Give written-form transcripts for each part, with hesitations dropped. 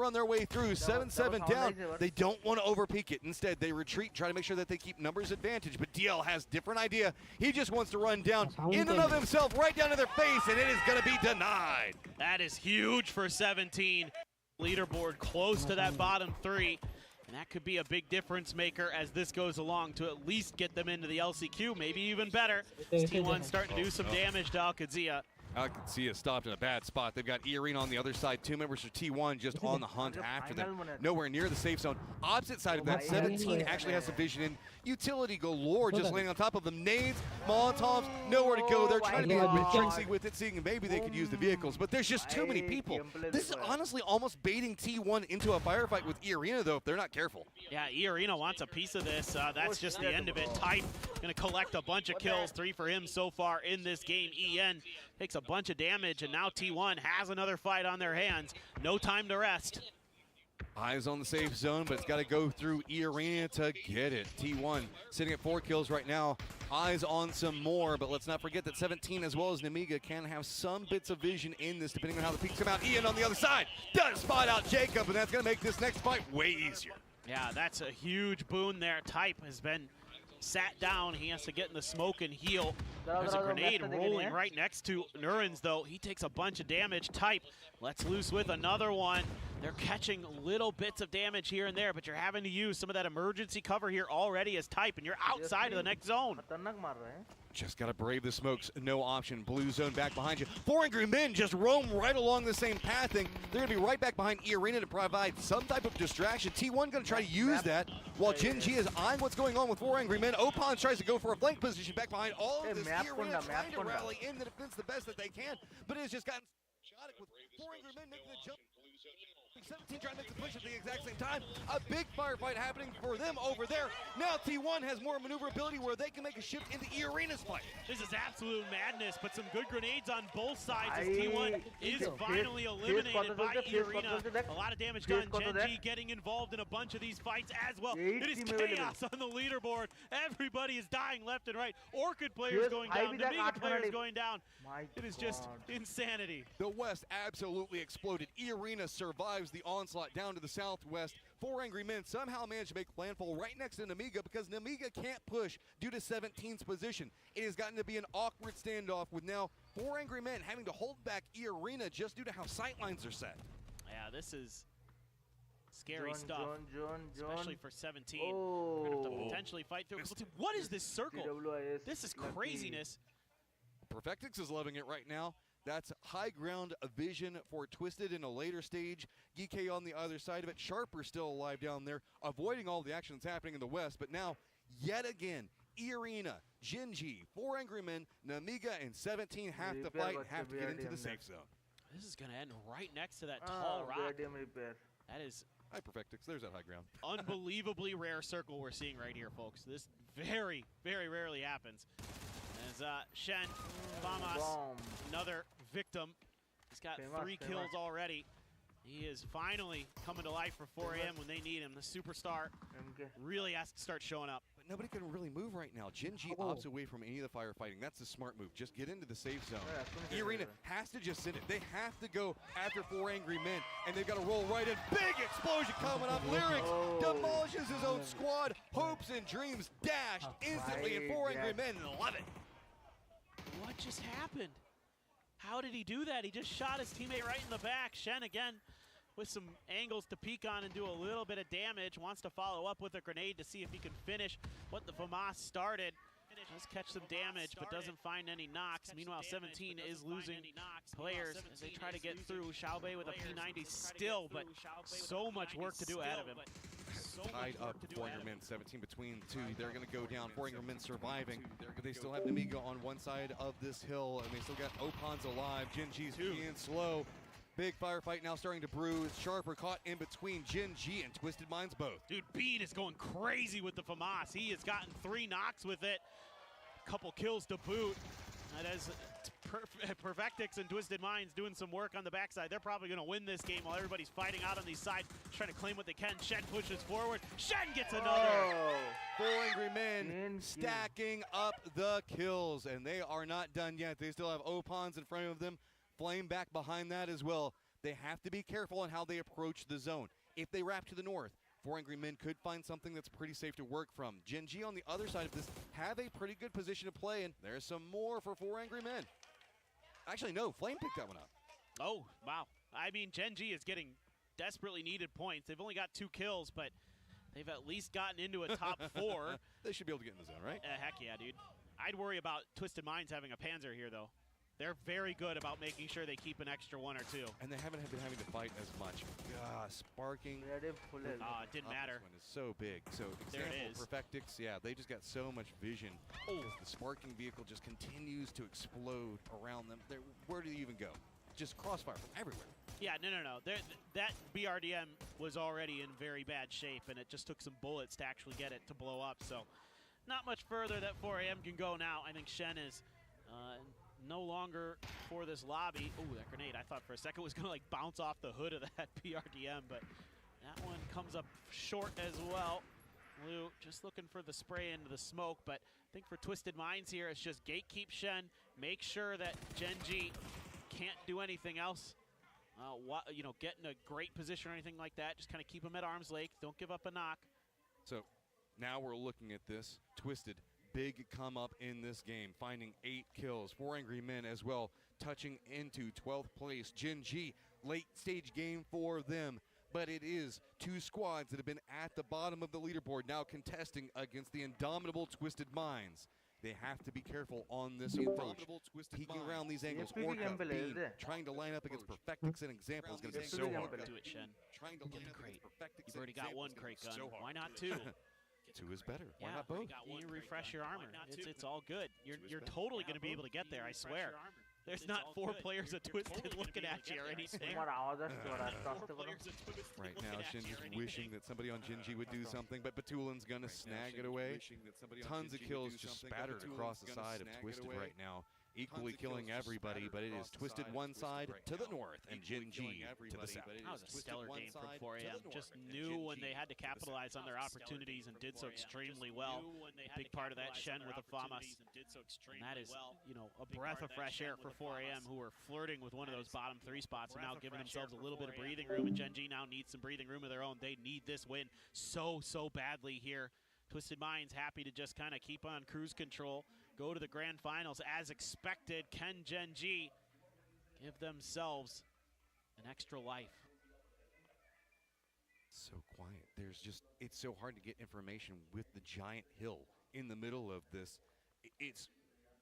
on their way through, 7-7 down. They don't want to overpeak it. Instead, they retreat, try to make sure that they keep numbers advantage. But DL has different idea. He just wants to run down in and of himself, right down to their face, and it is going to be denied. That is huge for 17. Leaderboard close to that bottom 3. And that could be a big difference maker as this goes along to at least get them into the LCQ, maybe even better. T1 starting to do some damage to Alcazia. Alcazia stopped in a bad spot. They've got E-Arena on the other side. 2 members for T1 just on the hunt after them. Nowhere near the safe zone. Opposite side of that, 17 actually has some vision in. Utility galore just landing on top of them. Nades, Molotovs, nowhere to go. They're trying to be a bit tricksy with it, seeing maybe they could use the vehicles, but there's just too many people. This is honestly almost baiting T1 into a firefight with E-Arena, though, if they're not careful. Yeah, E-Arena wants a piece of this. That's just the end of it. Type going to collect a bunch of kills. 3 for him so far in this game. EN takes a bunch of damage, and now T1 has another fight on their hands. No time to rest. Eyes on the safe zone, but it's got to go through E-Arena to get it. T1 sitting at 4 kills right now. Eyes on some more, but let's not forget that 17 as well as Nemiga can have some bits of vision in this, depending on how the peaks come out. Ian on the other side does spot out Jacob, and that's going to make this next fight way easier. Yeah, that's a huge boon there. Type has been sat down. He has to get in the smoke and heal. There's a grenade rolling right next to Nurens, though. He takes a bunch of damage. Type lets loose with another one. They're catching little bits of damage here and there, but you're having to use some of that emergency cover here already as Type, and you're outside of the next zone. Just got to brave the smokes. No option. Blue zone back behind you. 4 angry men just roam right along the same pathing. They're going to be right back behind E-Arena to provide some type of distraction. T1 going to try to use that while Gen G is eyeing what's going on with 4 angry men. Opon tries to go for a flank position back behind all of this. E-Arena trying to rally in the defense the best that they can, but it has just gotten shot with 4 angry men making the jump. 17 trying to make the push at the exact same time. A big firefight happening for them over there. Now T1 has more maneuverability where they can make a shift into E-Arena's fight. This is absolute madness, but some good grenades on both sides as T1 is finally eliminated by E-Arena. A lot of damage done. Gen G getting involved in a bunch of these fights as well. It is chaos on the leaderboard. Everybody is dying left and right. Orchid players going down. Nemiga players going down. It is just insanity. The West absolutely exploded. E-Arena survives the onslaught down to the southwest. 4 angry men somehow managed to make landfall right next to Nemiga because Nemiga can't push due to 17's position. It has gotten to be an awkward standoff with now 4 angry men having to hold back E-Arena just due to how sightlines are set. Yeah, this is scary stuff, especially for 17. Oh. We're going to have to potentially fight through. What is this circle? This is craziness. Perfectix is loving it right now. That's high ground vision for Twisted in a later stage. GK on the other side of it. Sharper still alive down there, avoiding all the action that's happening in the west. But now, yet again, E-Arena, Gen G, 4 angry men, Nemiga, and 17 have to fight, have to get into the safe zone. This is going to end right next to that tall rock. That is Hi, Perfectix. There's that high ground. Unbelievably rare circle we're seeing right here, folks. This very, very rarely happens. As Shen, Famas, another victim. He's got 3 kills already. He is finally coming to life for 4 AM when they need him. The superstar really has to start showing up. But nobody can really move right now. Gen G opts away from any of the firefighting. That's the smart move. Just get into the safe zone. E-Arena has to just send it. They have to go after 4 angry men, and they've got to roll right in. Big explosion coming up. Lyrics demolishes his own squad. Hopes and dreams dashed instantly, and 4 angry men love it. What just happened? How did he do that? He just shot his teammate right in the back. Shen again with some angles to peek on and do a little bit of damage. Wants to follow up with a grenade to see if he can finish what the FAMAS started. Does catch some damage, but doesn't find any knocks. Meanwhile, 17 is losing players as they try to get through. Xiaobei with a P90 still, but so much work to do ahead of him. Tied up 4 angry men, 17 between 2. They're going to go down. 4 angry men surviving, but they still have Nemiga on one side of this hill, and they still got Opons alive. Gen G's being slow. Big firefight now starting to brew. Sharper caught in between Gen G and Twisted Minds both. Dude, Bean is going crazy with the FAMAS. He has gotten 3 knocks with it. Couple kills to boot. That is Perfectix and Twisted Minds doing some work on the backside. They're probably going to win this game while everybody's fighting out on these sides, trying to claim what they can. Shen pushes forward. Shen gets another. 4 angry men stacking up the kills, and they are not done yet. They still have Opons in front of them. Flame back behind that as well. They have to be careful on how they approach the zone. If they wrap to the north, 4 Angry Men could find something that's pretty safe to work from. Gen G on the other side of this have a pretty good position to play, and there's some more for 4 Angry Men. Actually, no, Flame picked that one up. Oh, wow. I mean, Gen G is getting desperately needed points. They've only got 2 kills, but they've at least gotten into a top 4. They should be able to get in the zone, right? Heck yeah, dude. I'd worry about Twisted Minds having a Panzer here, though. They're very good about making sure they keep an extra 1 or 2. And they haven't been having to fight as much. Sparking. It didn't matter. This one is so big. So There it example, is. Perfectix, yeah, they just got so much vision. Oh. The sparking vehicle just continues to explode around them. Where do you even go? Just crossfire from everywhere. Yeah, no. That BRDM was already in very bad shape, and it just took some bullets to actually get it to blow up. So not much further that 4AM can go now. I think Shen is no longer for this lobby. Oh, that grenade, I thought for a second was going to like bounce off the hood of that BRDM, but that one comes up short as well. Lou just looking for the spray into the smoke, but I think for Twisted Minds here, it's just gatekeep Shen, make sure that Gen G can't do anything else. Get in a great position or anything like that. Just kind of keep them at arm's length. Don't give up a knock. So now we're looking at this. Twisted, big come up in this game, finding 8 kills. 4 Angry Men as well, touching into 12th place. Gen G, late stage game for them. But it is 2 squads that have been at the bottom of the leaderboard now contesting against the indomitable Twisted Minds. They have to be careful on this approach. Peeking around these angles. Orca, Bean, trying to line up against Perfectix and Example is going to be so hard. Do it, Shen. Trying to Get line the up crate. against Perfectix You've already and got 1 Example crate is gun. so hard. Why not 2? 2 is better. Why Yeah, not both? you refresh your armor. It's all good. You're totally going to be able to get there, I swear. There's not 4 players of Twisted looking at you or anything. Right now, Shen just wishing that somebody on Gen G would do something, but Batulin's gonna snag it away. Tons of kills just spattered across the side of Twisted right now. Equally killing everybody, but it is Twisted one side to the north and Gen G to the south. That was a stellar game from 4AM. Just knew when they had to capitalize on their opportunities and did so extremely well. A big part of that, Shen with a FAMAS. And that is, a breath of fresh air for 4AM, who were flirting with one of those bottom 3 spots and now giving themselves a little bit of breathing room. And Gen G now needs some breathing room of their own. They need this win so badly here. Twisted Minds happy to just kind of keep on cruise control, go to the grand finals as expected. Can Gen G give themselves an extra life? So quiet. It's so hard to get information with the giant hill in the middle of this. It's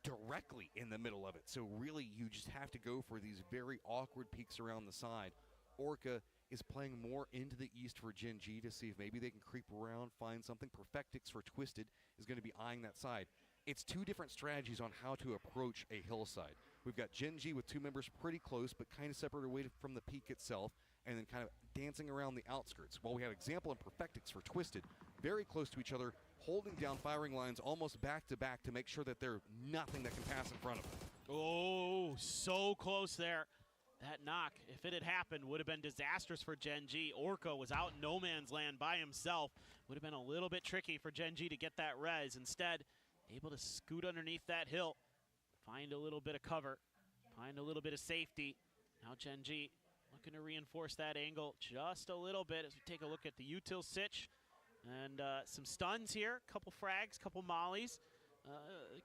directly in the middle of it. So really, you just have to go for these very awkward peaks around the side. Orca is playing more into the east for Gen G to see if maybe they can creep around, find something. Perfectix for Twisted is going to be eyeing that side. It's 2 different strategies on how to approach a hillside. We've got Gen G with 2 members pretty close, but kind of separated away from the peak itself, and then kind of dancing around the outskirts. While we have Example and Perfectix for Twisted, very close to each other, holding down firing lines almost back to back to make sure that there's nothing that can pass in front of them. Oh, so close there. That knock, if it had happened, would have been disastrous for Gen G. Orca was out in no man's land by himself. Would have been a little bit tricky for Gen G to get that res. Instead, able to scoot underneath that hill, find a little bit of cover, find a little bit of safety. Now Gen G looking to reinforce that angle just a little bit as we take a look at the util sitch. And some stuns here, couple frags, couple mollies.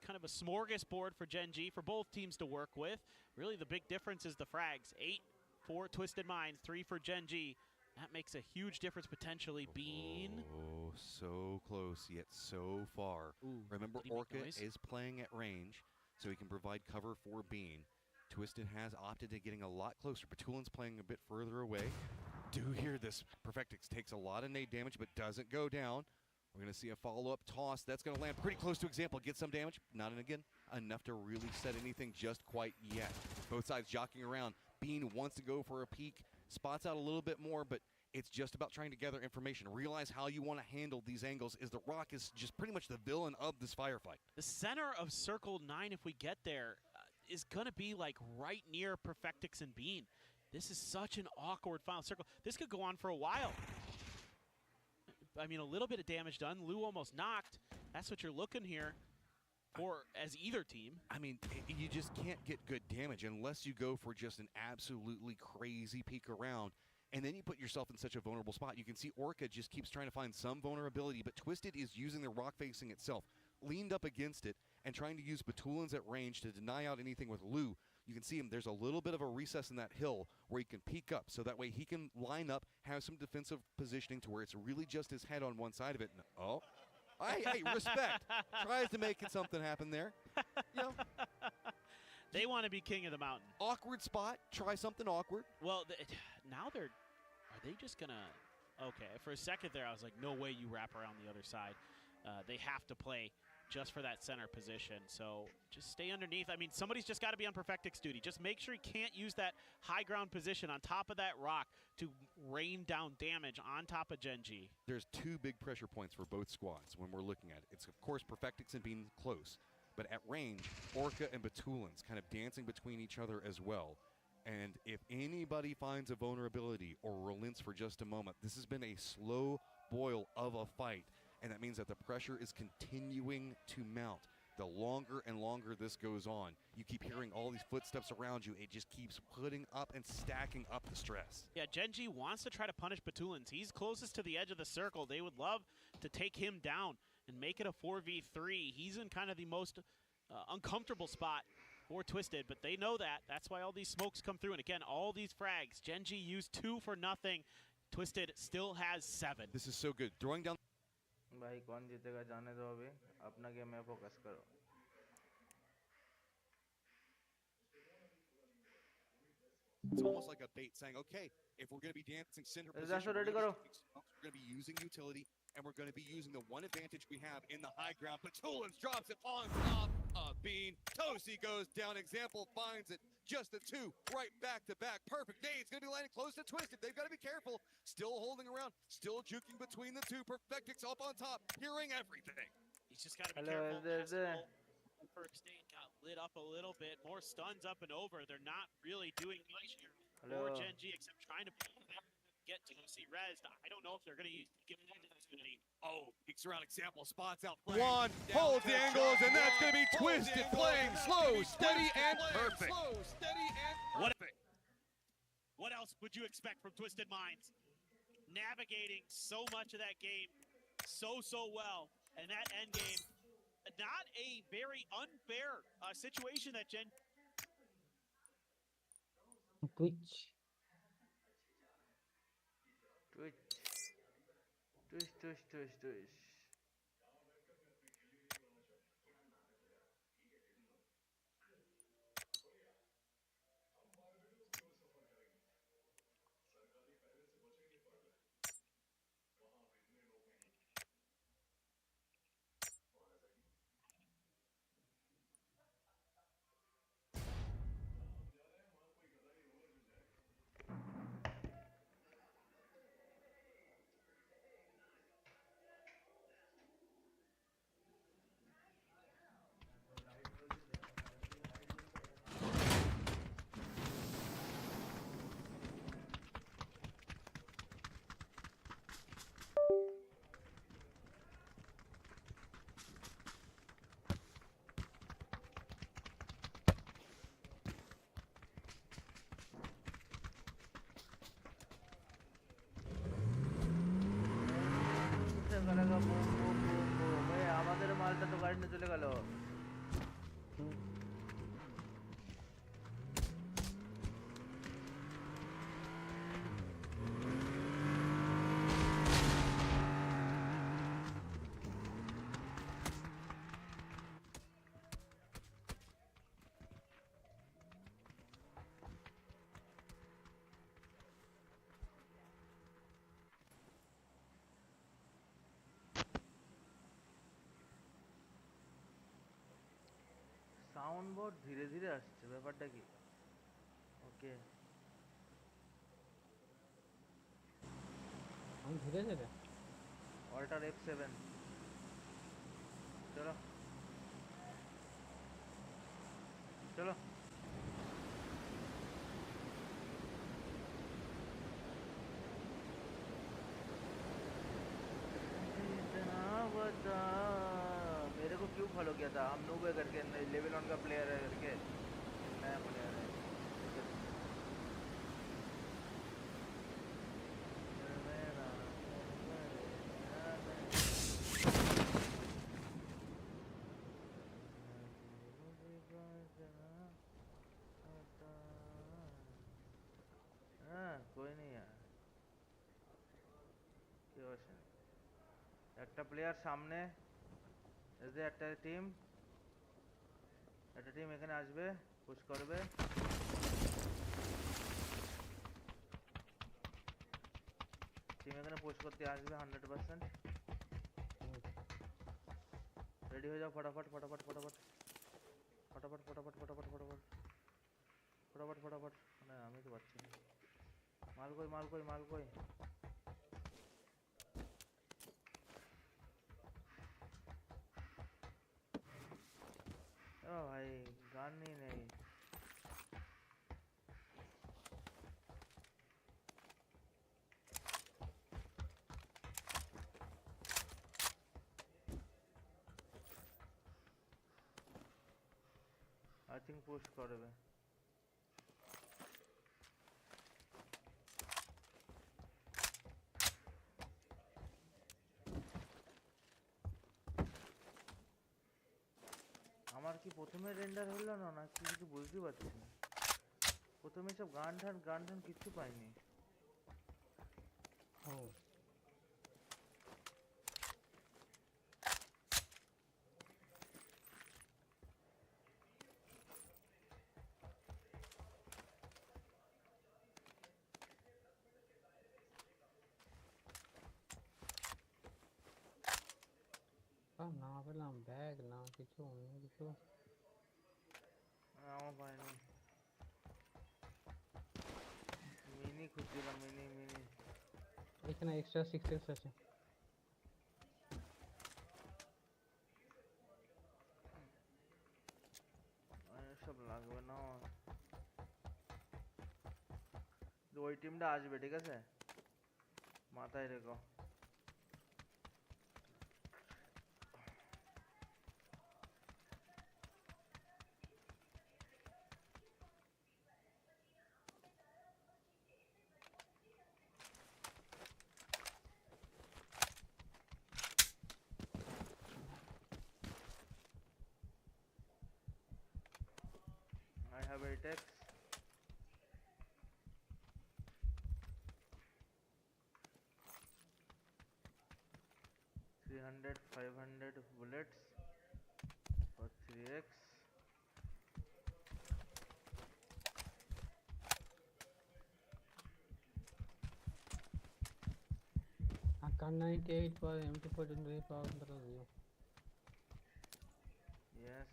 Kind of a smorgasbord for Gen G, for both teams to work with. Really the big difference is the frags. 8 for Twisted Minds, 3 for Gen G. That makes a huge difference potentially. Bean. Oh, so close yet so far. Ooh, remember, Orca is playing at range, so he can provide cover for Bean. Twisted has opted to getting a lot closer. Batulin's playing a bit further away. Do hear this. Perfectix takes a lot of nade damage, but doesn't go down. We're going to see a follow-up toss. That's going to land pretty close to Example. Get some damage. Not enough to really set anything just quite yet. Both sides jockeying around. Bean wants to go for a peek. Spots out a little bit more, but it's just about trying to gather information. Realize how you want to handle these angles, as the Rock is just pretty much the villain of this firefight. The center of Circle 9, if we get there, is going to be like right near Perfectix and Bean. This is such an awkward final circle. This could go on for a while. I mean, a little bit of damage done. Lou almost knocked. That's what you're looking here. for as either team. I mean, you just can't get good damage unless you go for just an absolutely crazy peek around. And then you put yourself in such a vulnerable spot. You can see Orca just keeps trying to find some vulnerability, but Twisted is using the rock facing itself, leaned up against it, and trying to use Batulins at range to deny out anything with Lou. You can see him, there's a little bit of a recess in that hill where he can peek up, so that way he can line up, have some defensive positioning to where it's really just his head on one side of it. And, oh, hey, respect. Tries to make it something happen there. You know, They want to be king of the mountain. awkward spot, try something awkward. Well, now are they just going to, okay, for a second there I was like, no way you wrap around the other side. They have to play just for that center position. So just stay underneath. I mean, somebody's just got to be on Perfectix duty. Just make sure he can't use that high ground position on top of that rock to rain down damage on top of Genji. There's two big pressure points for both squads when we're looking at it. It's, of course, Perfectix and being close. But at range, Orca and Batulins kind of dancing between each other as well. And if anybody finds a vulnerability or relents for just a moment, this has been a slow boil of a fight. And that means that the pressure is continuing to mount. The longer and longer this goes on, you keep hearing all these footsteps around you. It just keeps putting up and stacking up the stress. Yeah, Genji wants to try to punish Batulins. He's closest to the edge of the circle. They would love to take him down and make it a 4v3. He's in kind of the most uncomfortable spot for Twisted, but they know that. That's why all these smokes come through. And again, all these frags. Genji used 2 for nothing. Twisted still has 7. This is so good. Throwing down. भाई कौन जीतेगा जाने दो अभी अपना game में focus करो It's almost like a bait saying, okay, if we're going to be dancing center position, we're going to be using utility, and we're going to be using the one advantage we have in the high ground. Batulins drops it on top of Bean. Tosi goes down. Example finds it. Just the 2 right back to back. Perfect. Nade's going to be landing close to Twisted. They've got to be careful. Still holding around. Still juking between the 2. Perfectix up on top. Hearing everything. He's just got to be careful. First state got lit up a little bit. More stuns up and over. They're not really doing much here for Genji except trying to get to see Rez. I don't know if they're going to give him that opportunity. Oh, peeks around. Example spots out. One holds angles, and that's going to be Twisted playing slow, steady, and perfect. Slow, steady, and perfect. What else would you expect from Twisted Minds? Navigating so much of that game so well, and that end game, not a very unfair situation that Twitch. আমাদের মালটা তো গাড়ি নিয়ে চলে গেল sound board ধীরে ধীরে আসছে ব্যাপারটা কি ওকে हम धीरे धीरे অল্টার F7 চলো चलो इतना बता मेरे को क्यों फॉलो किया था, हम नूब है करके, लेवल 1 का प्लेयर है करके, नया प्लेयर है। हाँ कोई नहीं यार, কি অবস্থা? একটা প্লেয়ার সামনে, এই যে একটা টিম এখানে আসবে, পুশ করবে। টিম এখানে পুশ করতে আসবে 100%। রেডি হয়ে যাও, ফটাফট ফটাফট ফটাফট ফটাফট ফটাফট ফটাফট ফটাফট ফটাফট ফটাফট। না আমি তো পাচ্ছি না। মাল কই মাল কই মাল কই? ও ভাই গানই নেই। আই থিঙ্ক পুশ করবে। আমার কি প্রথমে রেন্ডার হলো না, না কিছু বুঝতে পারছি না। প্রথমে সব গান ঠান কিচ্ছু পাইনি। ও না পেলাম ব্যাগ না কিছু অন্য কিছু। আমার পাইনি। মিনি খুঁজছিলাম, মিনি মিনি। এখানে এক্সট্রা 6x আছে। সব লাগবে না, ওই টিমটা আসবে, ঠিক আছে মাথায় রেখো। I have 8x. $300, 500 bullets for 3x. Kar 98 पर MP4 जनरेट पावर बता दियो। Yes.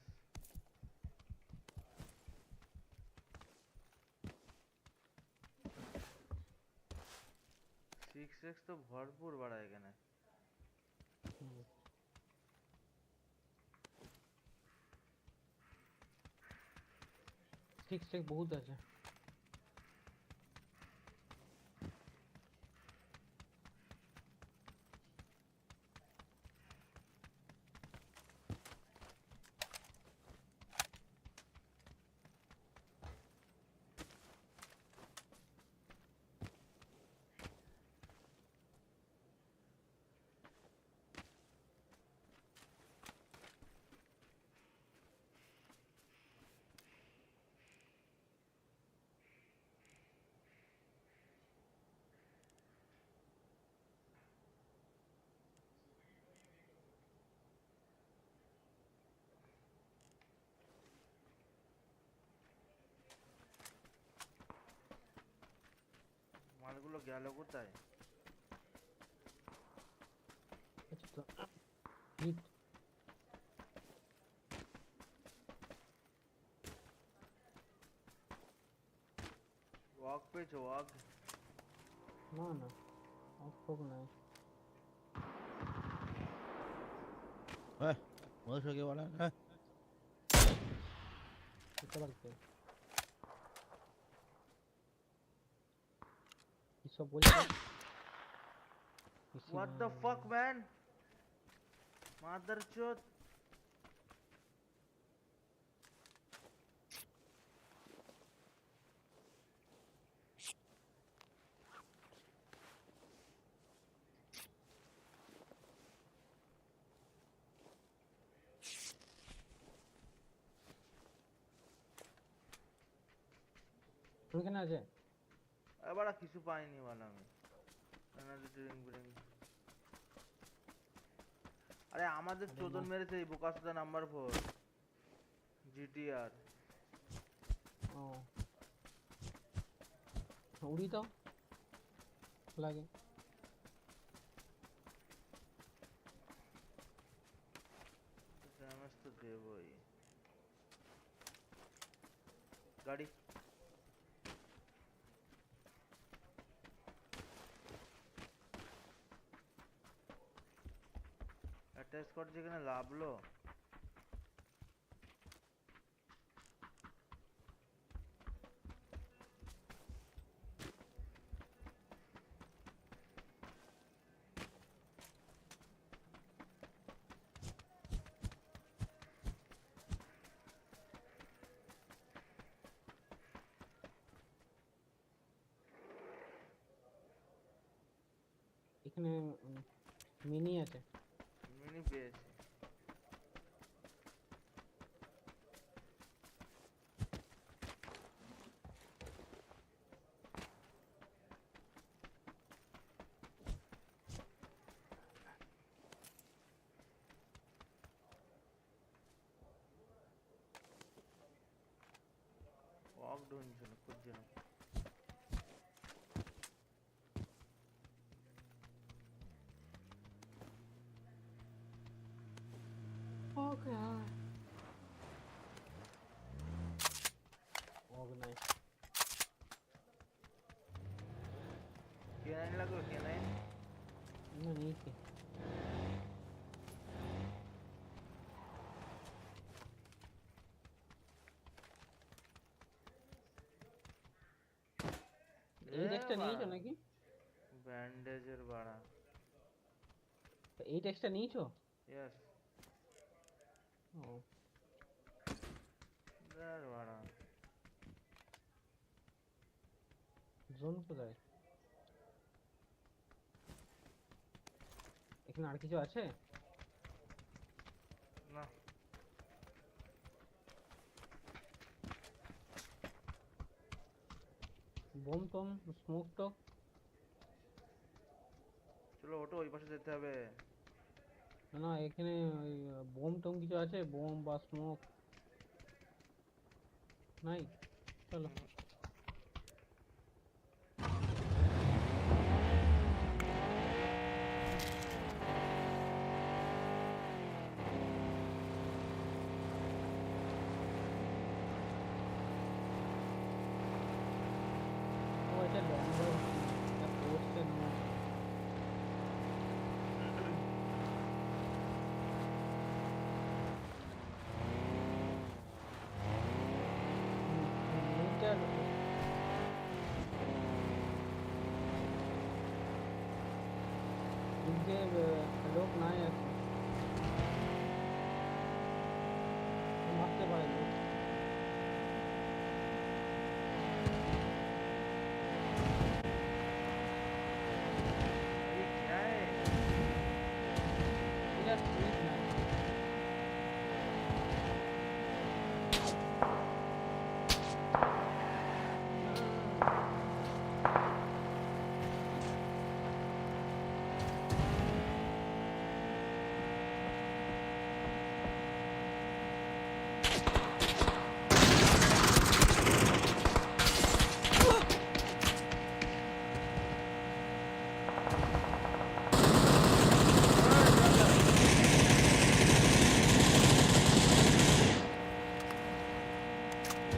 सिक्स एक्स तो भरपूर बड़ा है क्या? 6x बहुत আছে। মালগুলো গেল কোথায়? আচ্ছা তো হিট ওয়াক পেয়েছো? ওয়াক না না অফ নাই। मस्त हो गया वाला है। এটা বলতে কি সব বলছো? What the fuck man? Mother chod. তুমি কেন আছে এবার আর কিছু পাইনি বল আমি এনার্জি ড্রিঙ্ক আরে আমাদের চোদন মেরেছে এই বোকাসটা নাম্বার 4 জিটিআর ও উড়ি তো লাগে ড্যামেজ তো দেবই গাড়ি অ্যাটাচ কর যেখানে লাভলো এখানে মিনি আছে মিনি পেয়েছি walk ঢুকছিল খুঁজছিলাম ওকে অর্গানাইজ K9 লাগবে K9 না নিয়েছি এই টেক্সটটা নিয়েছো নাকি ব্যান্ডেজের বাড়া এই টেক্সটটা নিয়েছো यस ও ব্যার বাড়া জোন কোথায় এখানে আর কিছু আছে না বম টম স্মোক টক চলো ওটো ওই পাশে যেতে হবে না না এখানে ওই বোম টম কিছু আছে বোম বা স্মোক নাই চলো ও এটা ল্যান্ডার এটা পোস্টে না মিটার যে লোক নাই আছে মারতে পারে লোক अरे क्या है এটা ঠিক না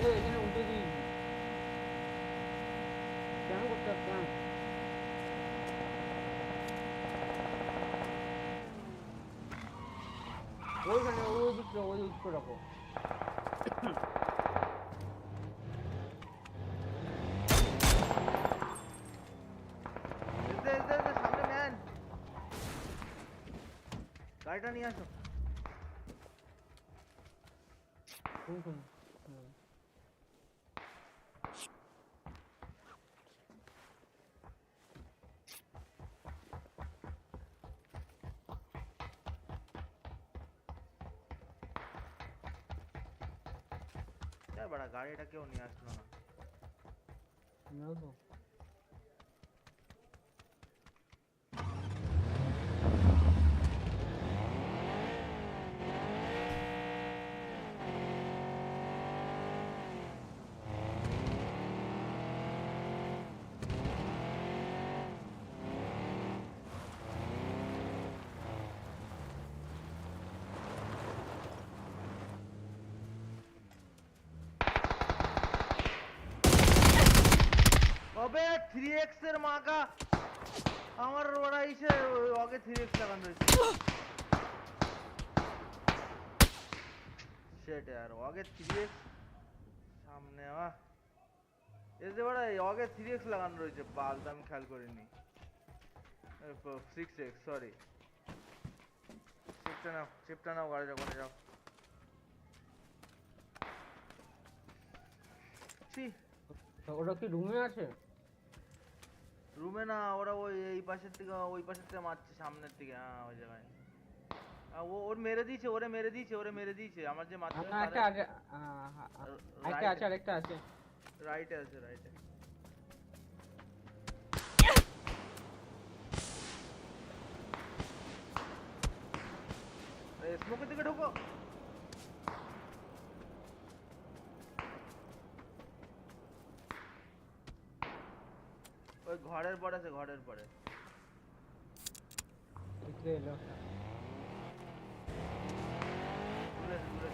এখানে উল্টে দিই কেন করতে কেন ওইখানে ওই দিকটা রাখো इधर सामने मैन गाड़ीটা নিয়ে আসো শুন শুন यार बड़ा गाड़ीটা কেউ নিয়ে আসলো না আমি আসবো। अबे 3x এর মাগা আমার ওরা এসে আগে 3x লাগানো রয়েছে শিট यार আগে 3x সামনে এসে বড় আগে 3x লাগানো রয়েছে বালটা আমি খেয়াল করিনি 6x সরি শিফট নাও গাড়ি যাও ছি ওটা কি রুমে আছে? রুমে না ওরা ওই এই পাশের থেকে ওই পাশের থেকে মারছে সামনের দিকে হ্যাঁ ওই জায়গায় ওর মেরে দিয়েছে আমার যে মারছে না একটা আগে আরেকটা আছে রাইটে এই স্মোকের দিকে ঢোকো ওই ঘরের পরে ভিতরে এলো দূরে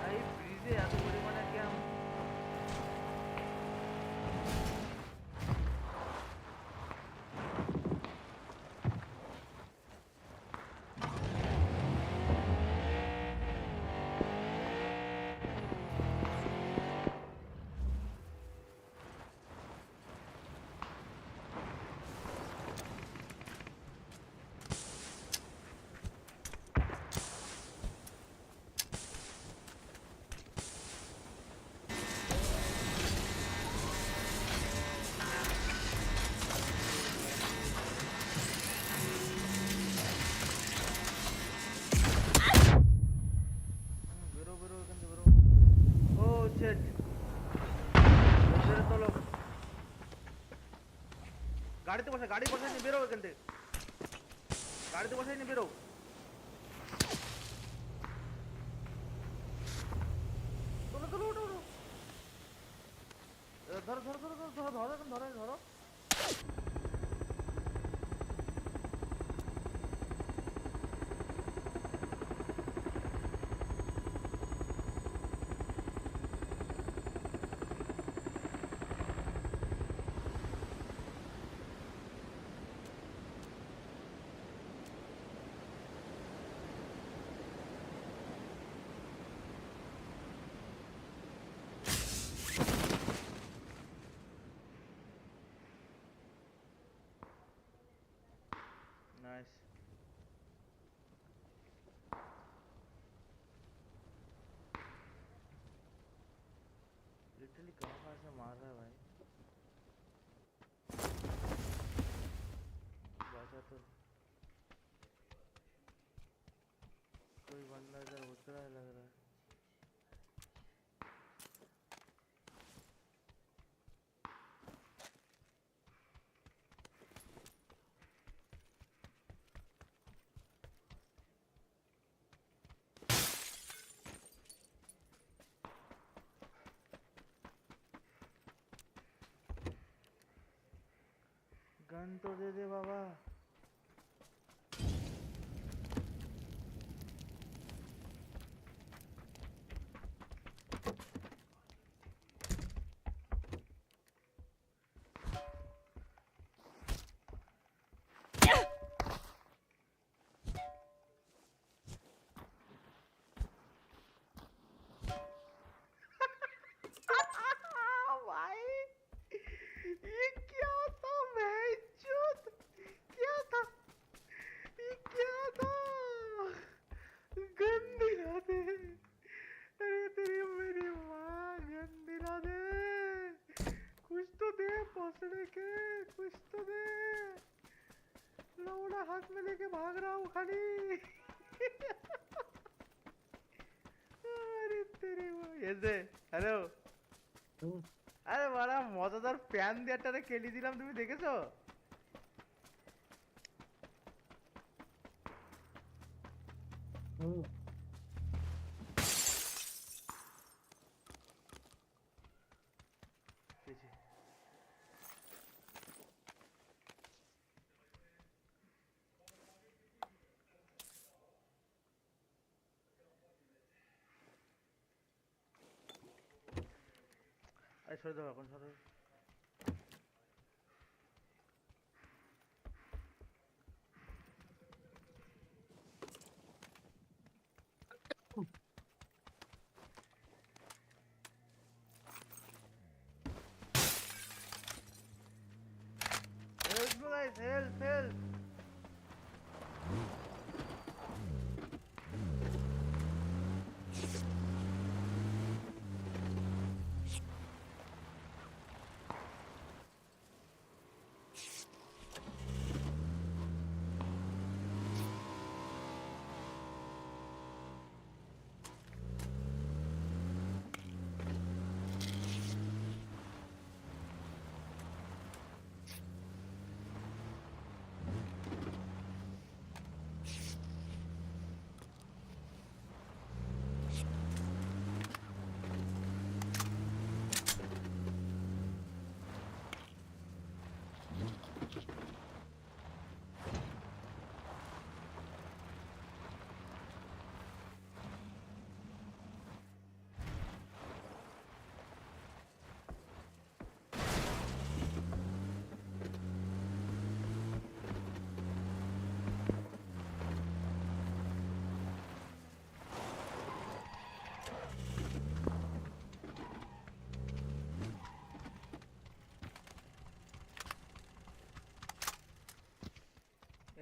এই ব্রিজে এত পরিমাণে ক্যাম্প বেরো এখান থেকে বেরো ও শিট বেরো চলো গাড়িতে বসাই নি বেরো এখান থেকে গাড়িতে বসাই নি বেরো চলো ওঠো ধরো नाइस लिटरली कहाँ से मार रहा है भाई बचा तो कोई बंदा इधर उतरा है लग रहा है गन तो दे दे बाबा भाई ये क्या था मैं क्या এসে হ্যালো হুম, আরে বাড়া মজাদার প্যান দিয়ে একটা খেলি দিলাম তুমি দেখেছো হুম। পেয়েছি। আরে সরে দাও এখন সরে help me guys help help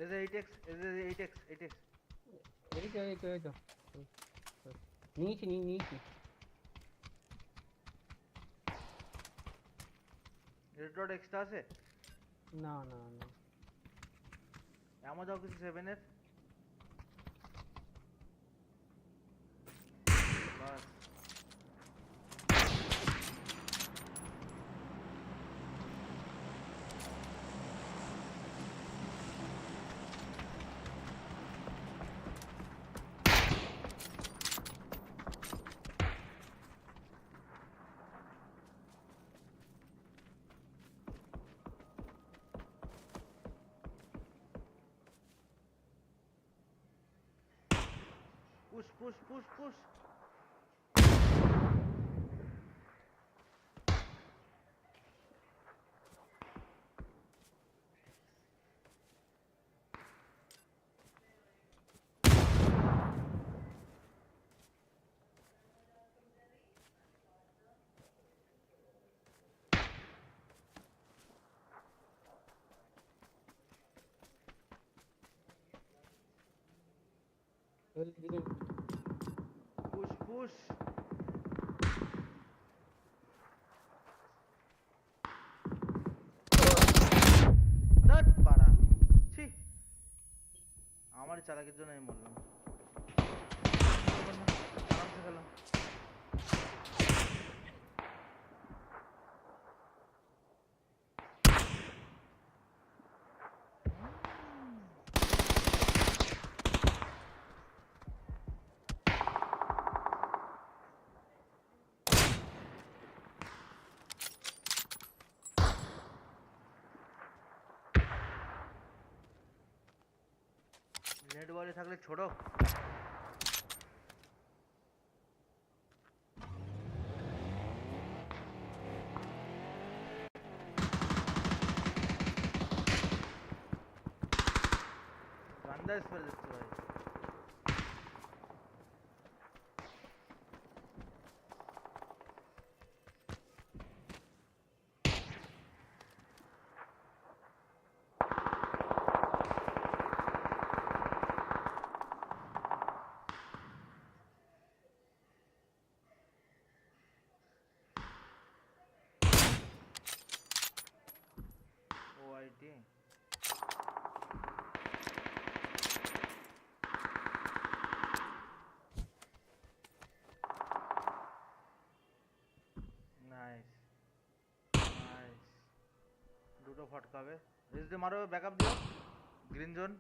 এসে 8x এসে 8x 8x এই তো হুম, হুম। নিয়েছি রেড ডট এক্সট্রা আছে না এমন যাও কিছু 7 এর বাস পুশ পুশ দট পাড়া ছি আমার চালাকির জন্য আমি বললাম আরামসে খেলাম নেট বলে থাকলে ছোড়ো গান্দা স্পেল দিচ্ছে ভাই ও আইটি দুটো ফটকাবে রেস দিয়ে মারো ব্যাকআপ দিও গ্রিন জোন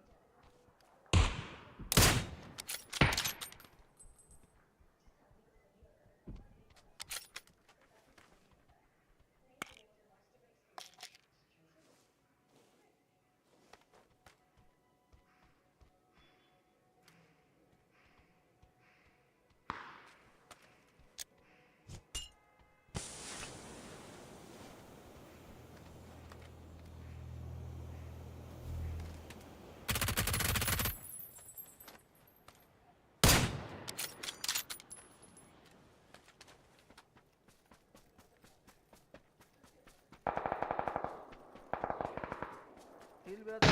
হিল বেরাতে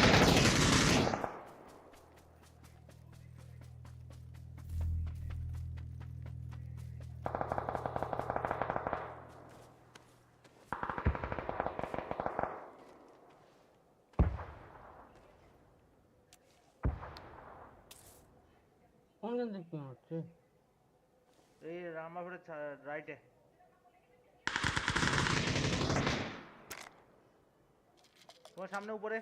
কোনখান থেকে কি হচ্ছে? এই রামাপুরের রাইটে তোমার সামনে উপরে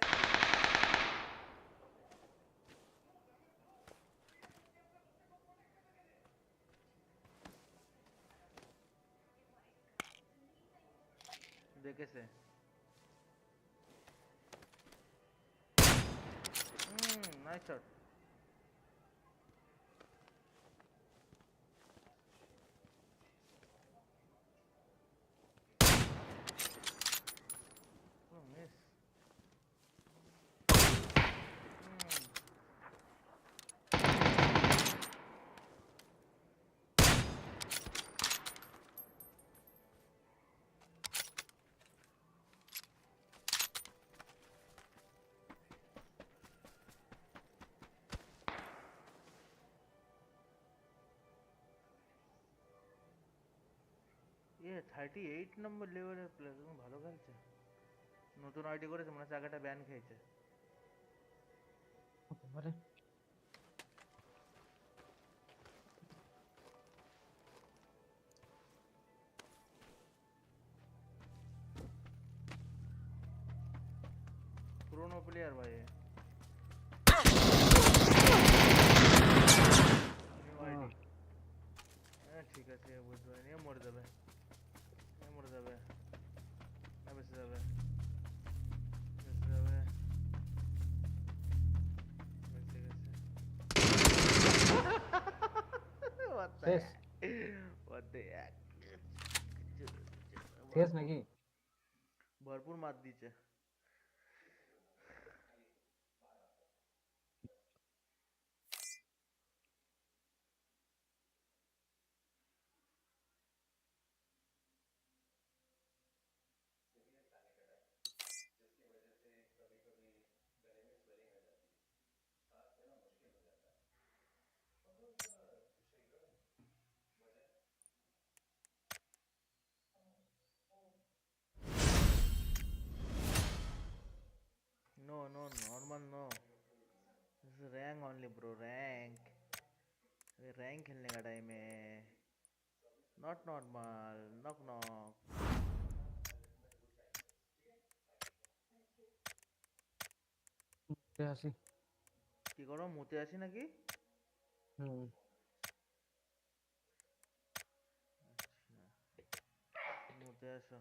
দেখেছে নাইস শট মিস ये 38 নম্বর লেভেলের প্লেয়ার তুমি ভালো খেলছে নতুন আইডি করেছে মনে হচ্ছে আগেটা ব্যান খেয়েছে হতে পারে। পুরোনো প্লেয়ার ভাই নিউ আইডি হ্যাঁ ঠিক আছে বুঝতে পারি নিয়ে মরে যাবে মরে যাবে না বেঁচে যাবে বেঁচে যাবে বেঁচে গেছে What the শেষ heck? What the heck? শেষ নাকি? ভরপুর মার দিয়েছে No, no, normal no. This is rank only, bro. Rank. अरे रैंक खेलने का टाइम है नॉट नॉर्मल नॉक नॉक আসি। কি করো মুতে আসি নাকি হুম মুতে আসো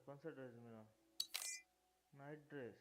कौन सा ड्रेस मेरा नाइट ड्रेस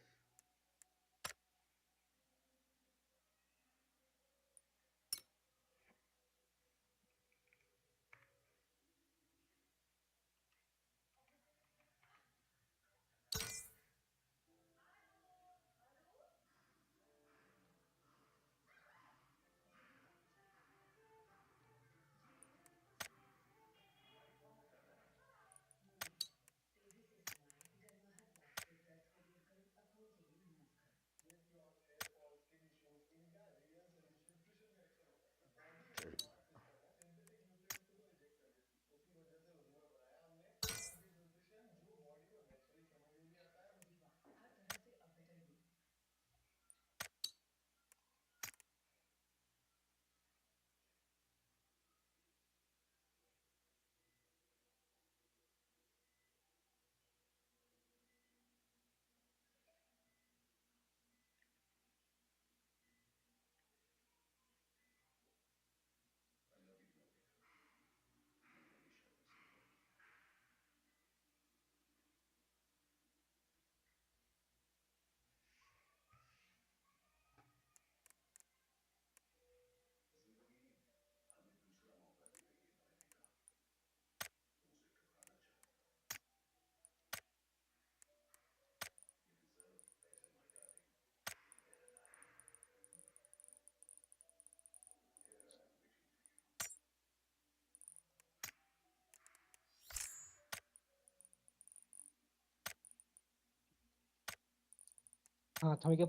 হ্যাঁ স্বামীকে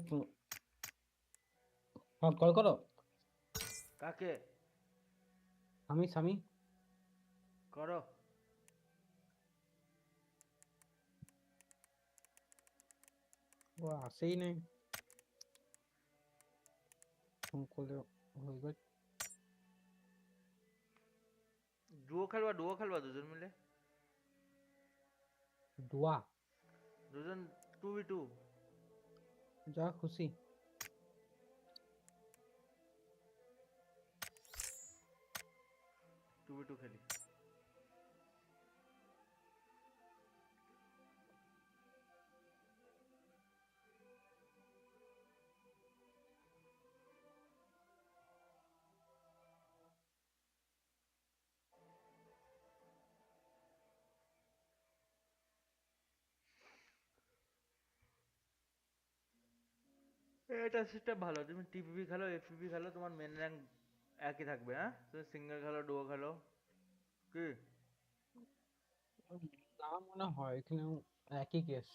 হ্যাঁ কল করো কাকে স্বামী করো ও আসেই নাই ফোন করলে হয়ে গেল ডুও খেলবা দুজন মিলে দোয়া দুজন 2v2 যা খুশি 2v2 খেলি এটা সিস্টেম ভালো তুমি টিপিপি খেলো এফপিপি খেলো তোমার মেন র্যাঙ্ক একই থাকবে হ্যাঁ তুমি সিঙ্গেল খেলো ডুও খেলো কি না মনে হয় এখানেও একই কেস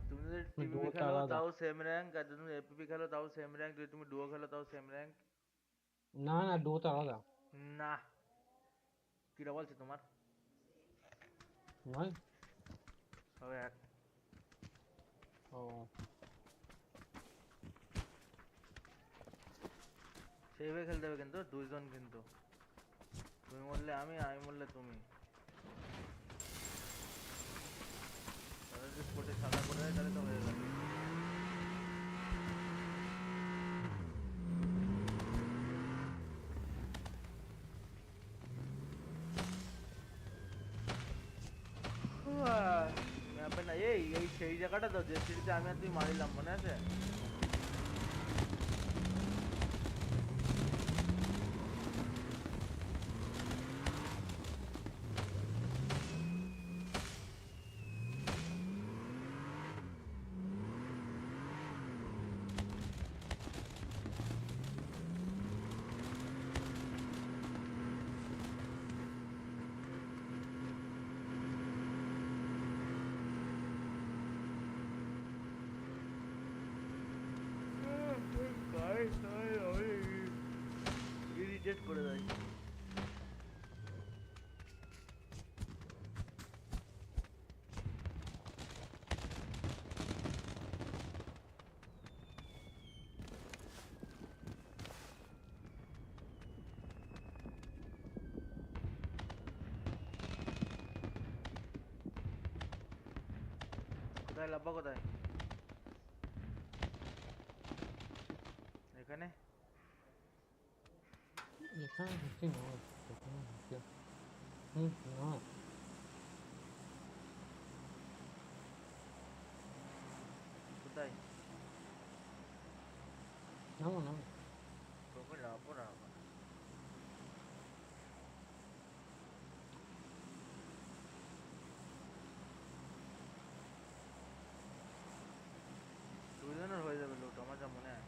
তুমি যদি টিপিপি ডুয়োটা খেলো আলাদা তাও সেম র্যাঙ্ক আর যদি তুমি এফপিপি খেলো তাও সেম র্যাঙ্ক যদি তুমি ডুও খেলো তাও সেম র্যাঙ্ক না না ডুয়োটা আলাদা না কিরা বলছে তোমার নয় সব এক ও সেইভাবে খেলতে হবে কিন্তু দুইজন কিন্তু তুমি মরলে আমি মরলে তুমি তাহলে যদি স্পোর্টে সাদা করে দেয় তাহলে তো হয়ে গেল ম্যাপে না এই সেই জায়গাটা তো যে সিটিতে আমি আর তুই মারিলাম মনে আছে ইরিটেট করে দেয় কোথায় লাব্বা কোথায় এখানে এখানে হচ্ছে নয় এখানে হচ্ছে না কোথায় নামো না তোকে লাভবো না দুজনের হয়ে যাবে লোট আমার যা মনে হয়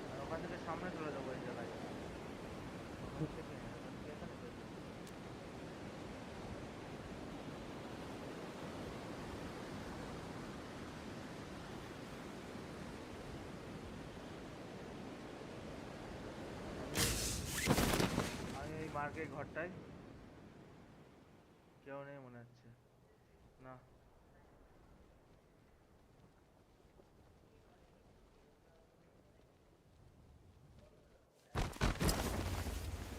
আর ওখান থেকে সামনে চলে যাবো এই জায়গায় ওখান থেকে না, ওখান থেকে এখানে চলে যাবো। আমি এই মার্কেট ঘরটায় কেউ নেই মনে হচ্ছে না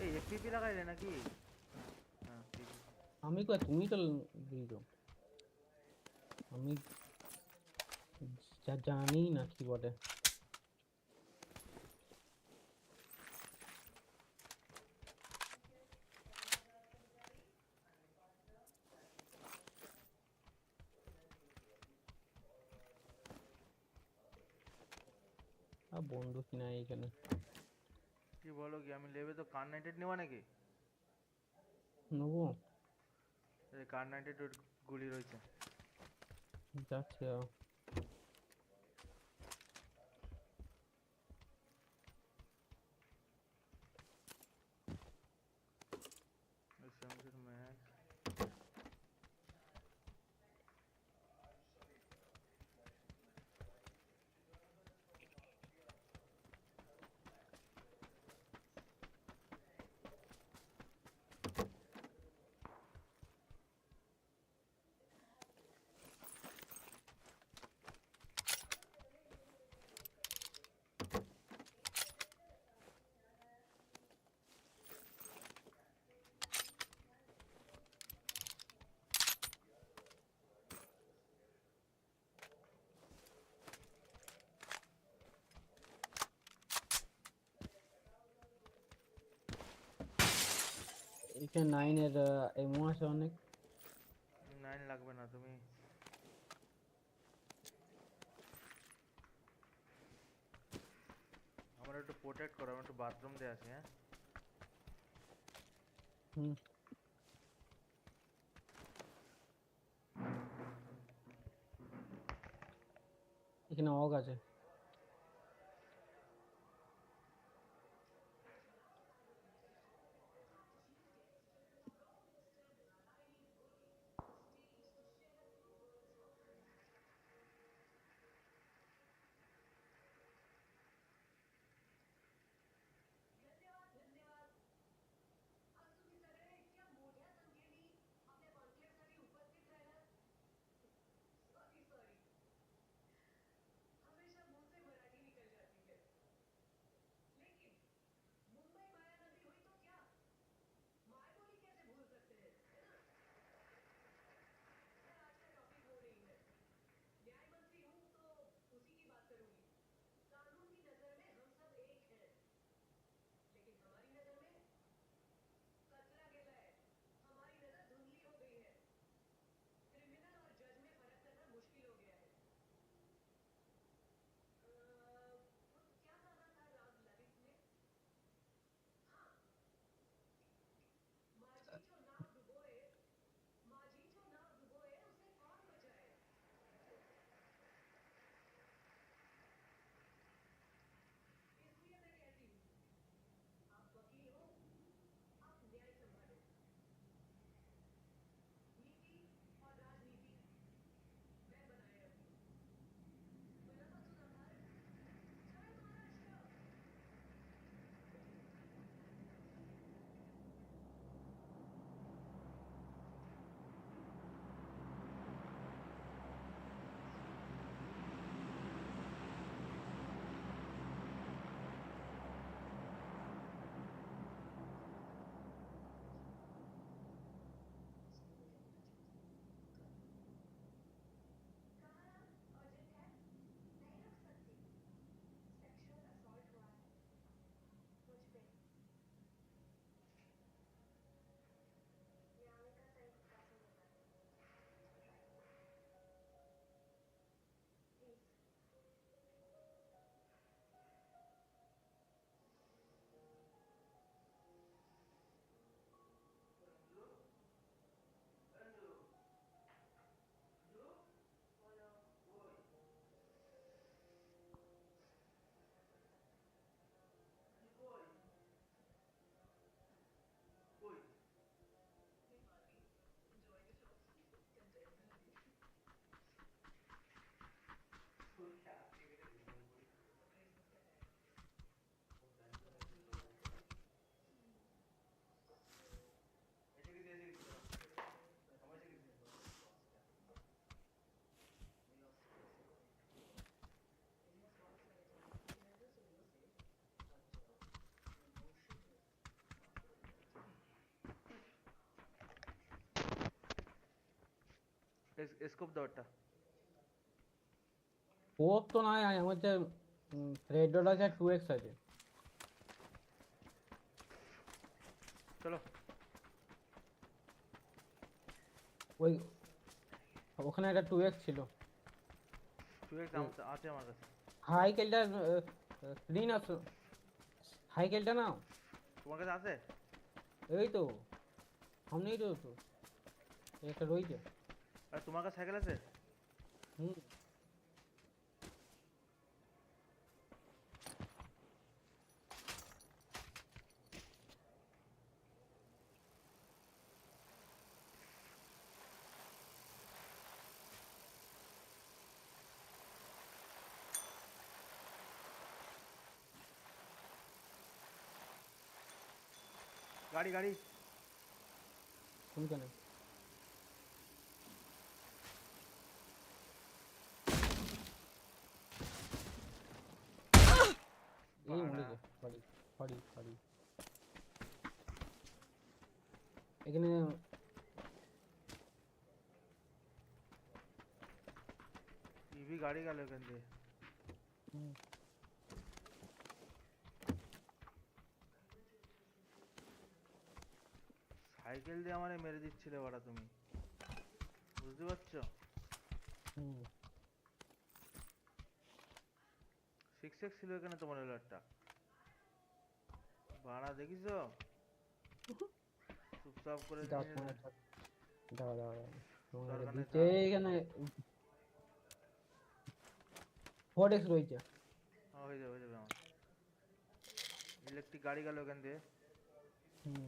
এই এফপিপি লাগাইলে নাকি হ্যাঁ ঠিক আছে আমি কই তুমি তো দিছো আমি জানি না কি বলে বন্ধু কিনা এখানে কি বলো কি আমি লেবে তো কার 98 নেওয়া নাকি নেবো এই কার 98 গুলি রয়েছে যাচ্ছে এখানে 9 এর এমো আছে অনেক। 9 লাগবে না তুমি আমার একটু প্রোটেক্ট করো, আমি একটু বাথরুম দিয়ে আসি। হ্যাঁ হুম এখানে অগ আছে। স্কোপ দাও একটা। ওপ তো নাই আমার মধ্যে রেড ডট আছে 2x আছে। চলো ওই ওখানে একটা 2x ছিল। 2x আছে আমার কাছে। হাই কেলটা স্ক্রিন আছে। হাই কেলটা নাও। তোমার কাছে আছে? এই তো সামনেই তো তো একটা রয়েছে। আর তোমার কাছে সাইকেল আছে? হুম গাড়ি গাড়ি কোনখানে? এই বাড়া। মরেছে। Sorry sorry sorry. এখানে ইভি গাড়ি গেল এখান দিয়ে। সাইকেল দিয়ে আমারে মেরে দিচ্ছিলে বাড়া তুমি, বুঝতে পারছো? হুম 6x ছিল এখানে তোমার হলো একটা বাড়া, দেখিছো? চুপচাপ করে দাও নিয়ে তোমার একটা দাও দাও দাও। তোমার একটা দরকার নেই দিতে থাক। এখানে 4x রয়েছে। হয়ে যাবে আমার। ইলেকট্রিক গাড়ি গেল এখান দিয়ে, হুম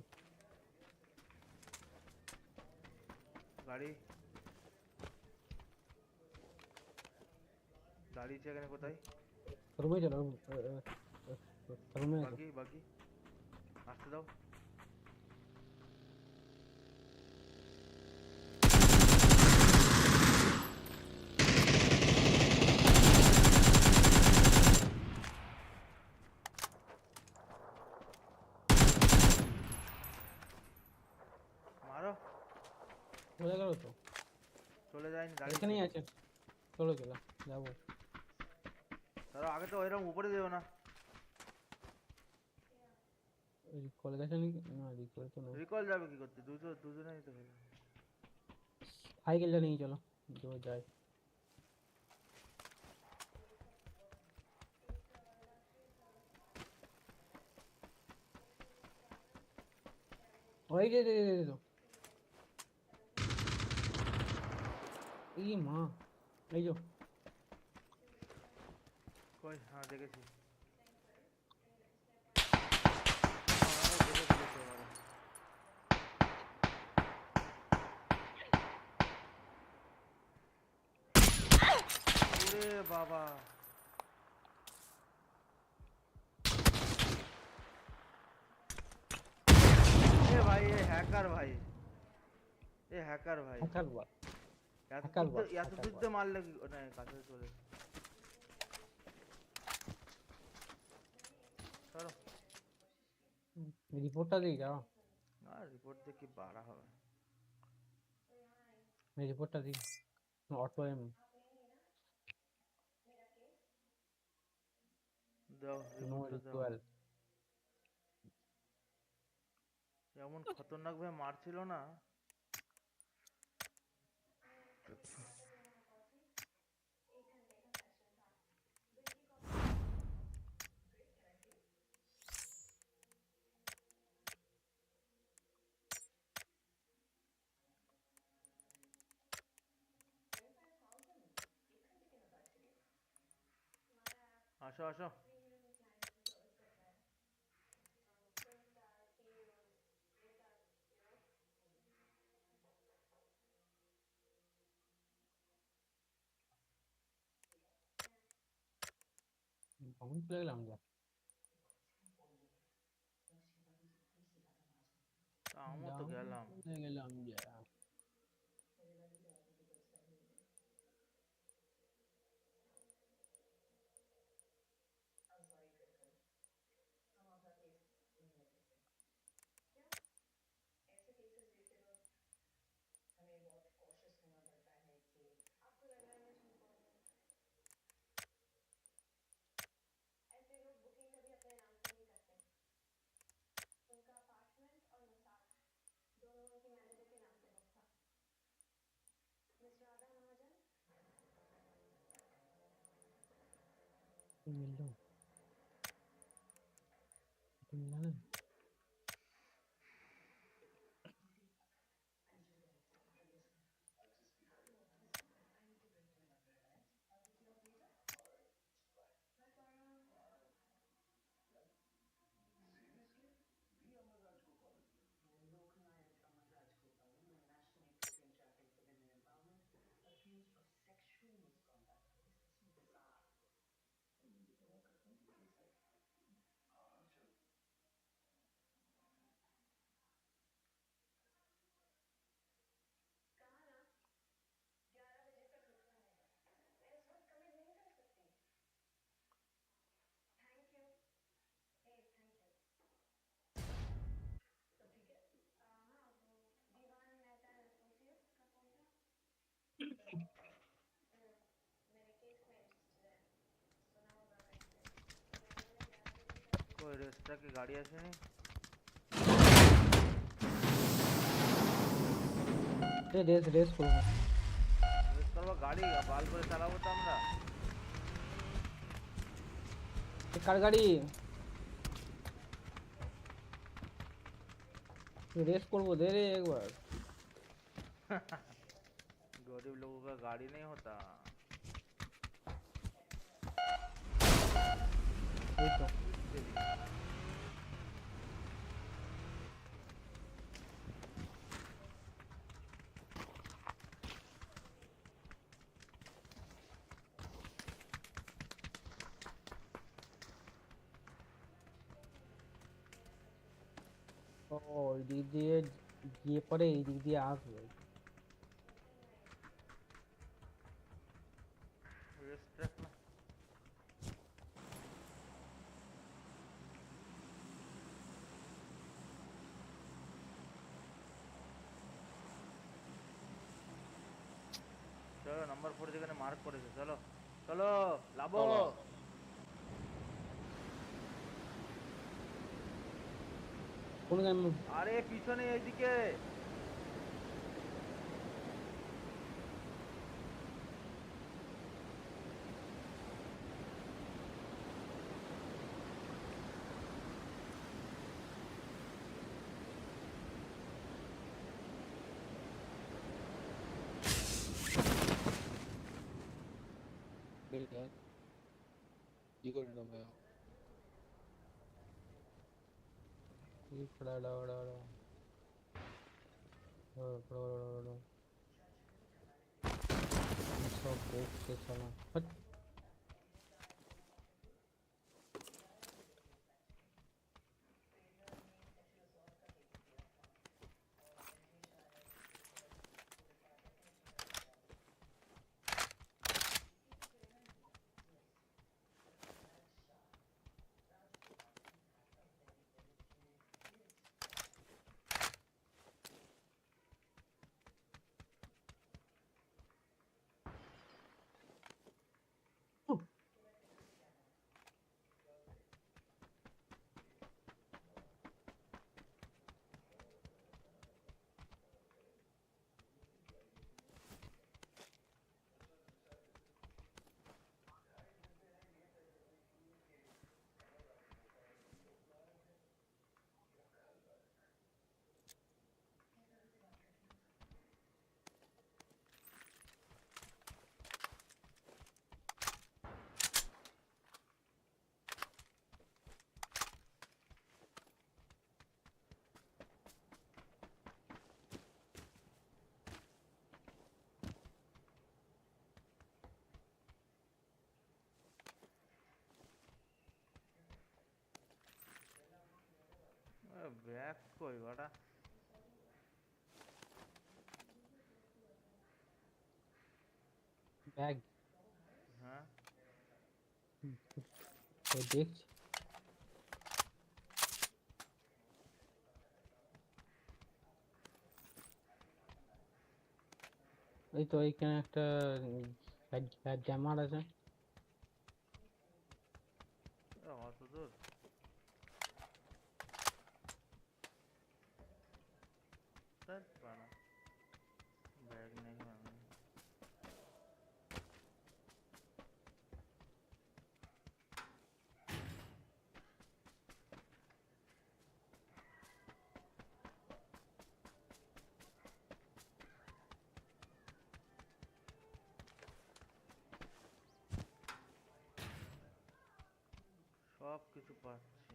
গাড়ি দাঁড়িয়েছে এখানে কোথায়? রুমে চলো রুমে এসো। বাকি বাকি আসতে দাও। মারো, চলে গেল তো, চলে যায়নি, দাঁড়িয়ে এখানেই আছে। চলো চলো যাবো। তারা আগে তো এরকম উপরে যেও না। রিকল গেছে নাকি? না রিকল তো নেই। রিকল যাবে কি করতে, দুজনেই তো হয়ে যাবে। সাইকেলটা নিয়ে চলো যাই। ওই যে এই মা, এই যে কই? হ্যাঁ দেখেছি। ওরে বাবা, এ ভাই, এ হ্যাকার ভাই, এ হ্যাকার ভাই, হ্যাকার বল, এত হ্যাকার দূর বল, এত হ্যাকার দূর বল। দিয়ে মারলে কি? না কাছে চলে সরো। রিপোর্টটা দিয়ে যাও, না রিপোর্ট দিয়ে কি বাড়া হবে? রিপোর্টটা দিই অটো এম। দাও নো রিপোর্টটা দাও। রিকোয়েল। এমন খতরনাক ভাবে মারছিল না। আসো আসো। কখন চলে গেলাম যা, তা আমিও তো গেলাম। চলে গেলাম যা। মিললো মিললো না। কই রেস্টটা কি গাড়ি আসেনি? রেস করবো। রেস করবো গাড়ি বাল করে চালাবো তো আমরা। কার গাড়ি? रेस করবো, দে রে একবার। गरीब लोगों का गाड़ी नहीं होता। এই তো ও ওই দিক দিয়ে গিয়ে পরে এই দিক দিয়ে আসবে। रेस ट्रैक ना। चलो नंबर 4 যেখানে মার্ক করেছে, চলো চলো লাবো। কোন গান? আরে পিছনে এইদিকে। ये खड़ा खड़ा खड़ा खड़ा खड़ा खड़ा सब बोक से चला हट। बैग कोई बड़ा बैग हाँ तो देख এই তো এইখানে একটা জ্যামার আছে। অত দূর बैग नहीं मांगे। সব কিছু পাচ্ছি।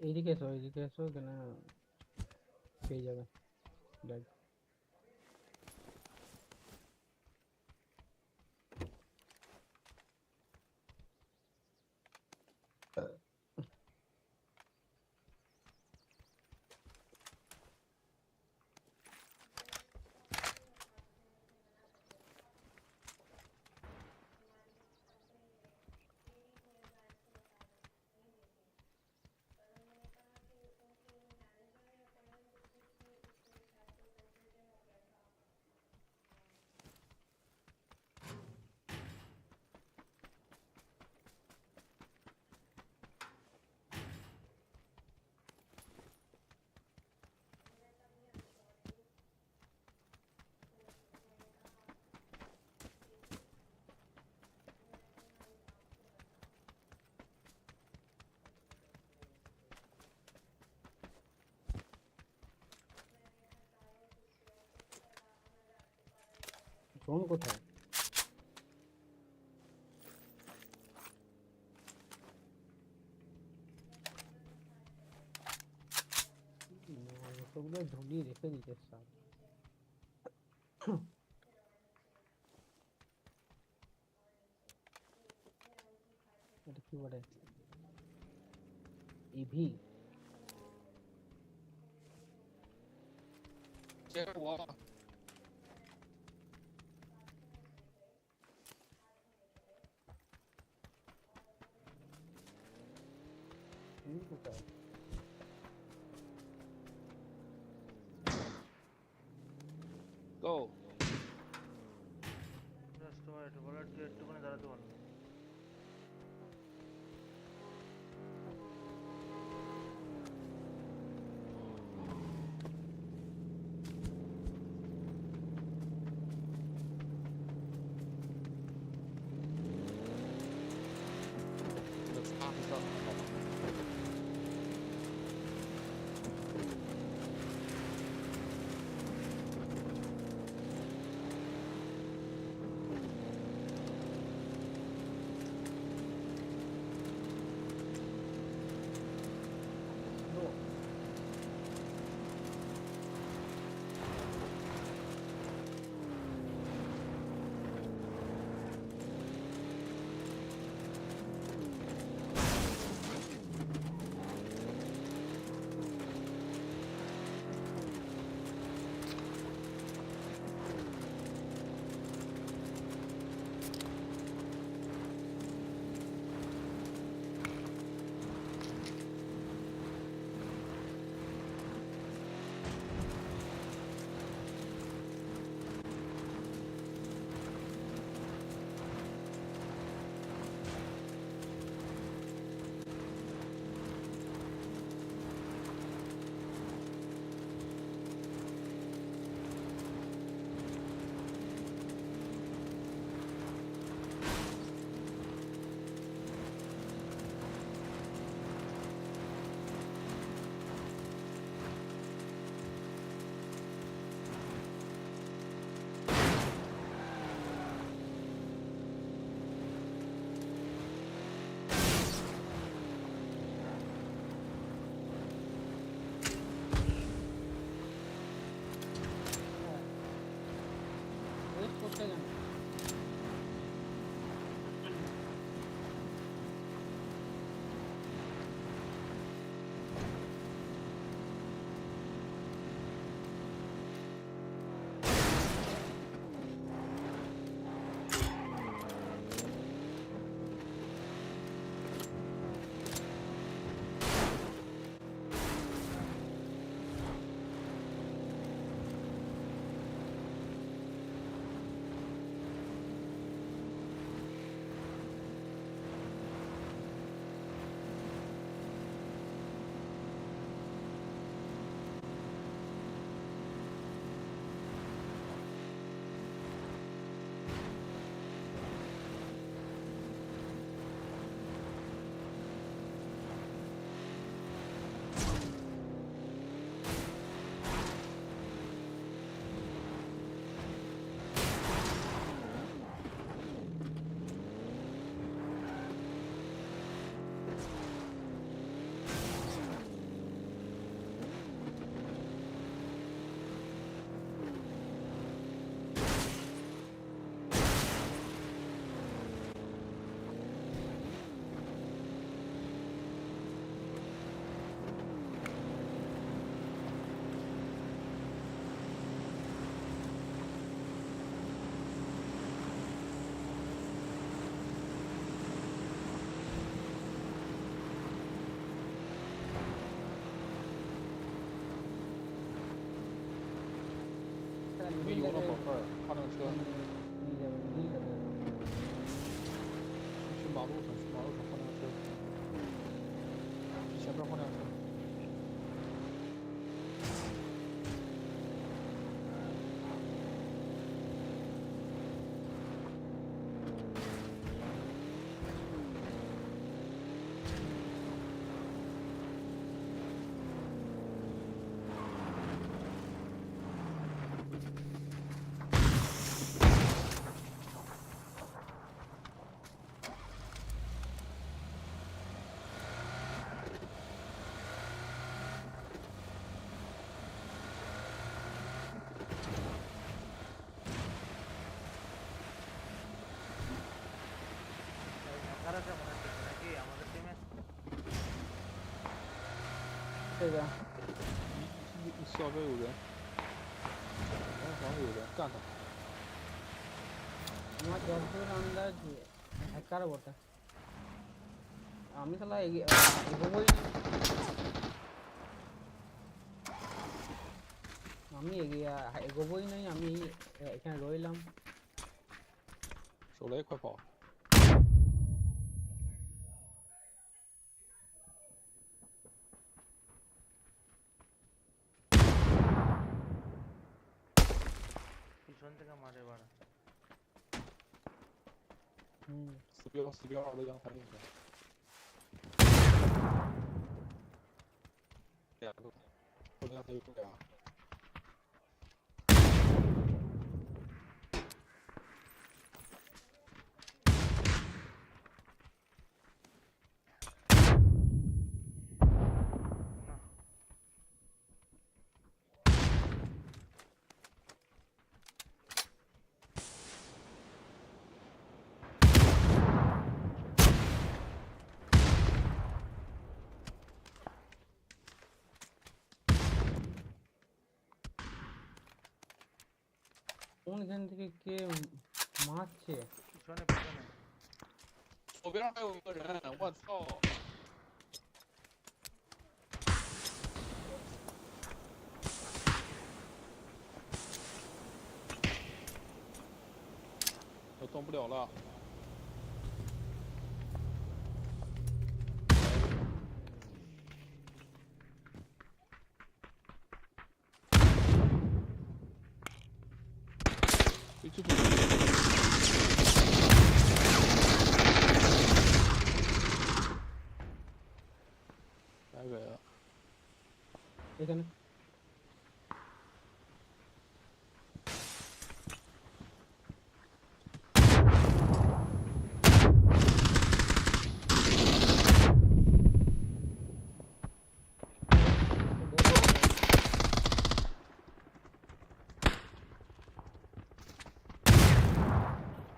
এইদিকে এসো এখানে পেয়ে যাবে ব্যাগ। ড্রোন কোথায়? ওগুলো ঝুলিয়ে রেখে দিতে স্যার। এটা কি বলে? ইভি? কোথায়? Go. জাস্ট ওয়েট, বলে তুই একটুখানি দাঁড়াতে পারবি? Let's stop this up. কোথায় জানো?运油的宝贝儿，换辆车。去马路上，去马路上换辆车。去前边换辆车。个，设备有人，好像有人干他。 আমার যতদূর আন্দাজ হ্যাকার বটে আমি শালা এগোবই না আমি এগোবই নাই আমি এখানে রইলাম 手雷快跑！ পিছন থেকে মারে বাড়া死标号的阳台里面。俩都，后阳台有俩。 কোনখান থেকে কে মারছে পিছনে পিছনে 左边还有一个人，我操！我动不了了。这个。 来尾了， এখানে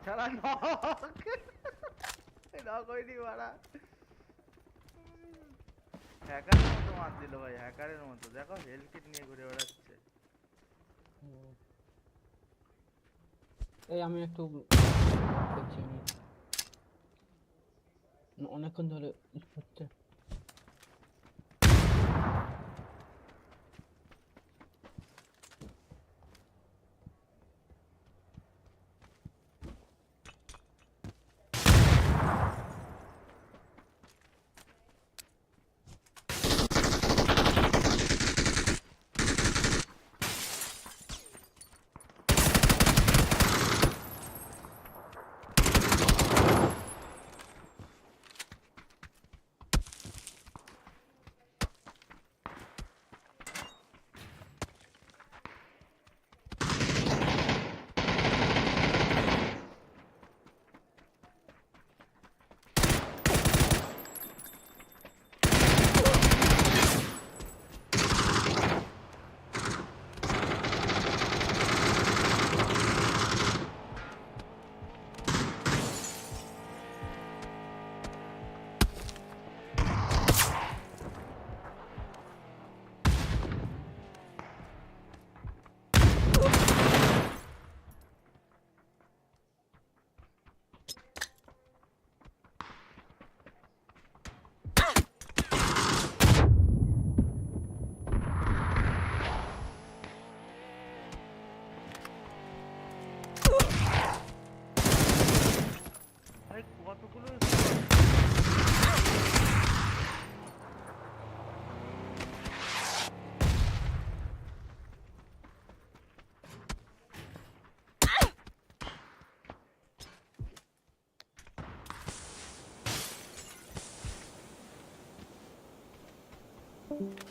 শালা নক নক হয়নি বাড়া হ্যাকারের মতো মার দিল ভাই হ্যাকারের মতো দেখো হেলথ কিট নিয়ে ঘুরে বেড়াচ্ছে এই আমি একটু দেখছি আমি অনেকক্ষণ ধরে হচ্ছে কতগুলো Thank you.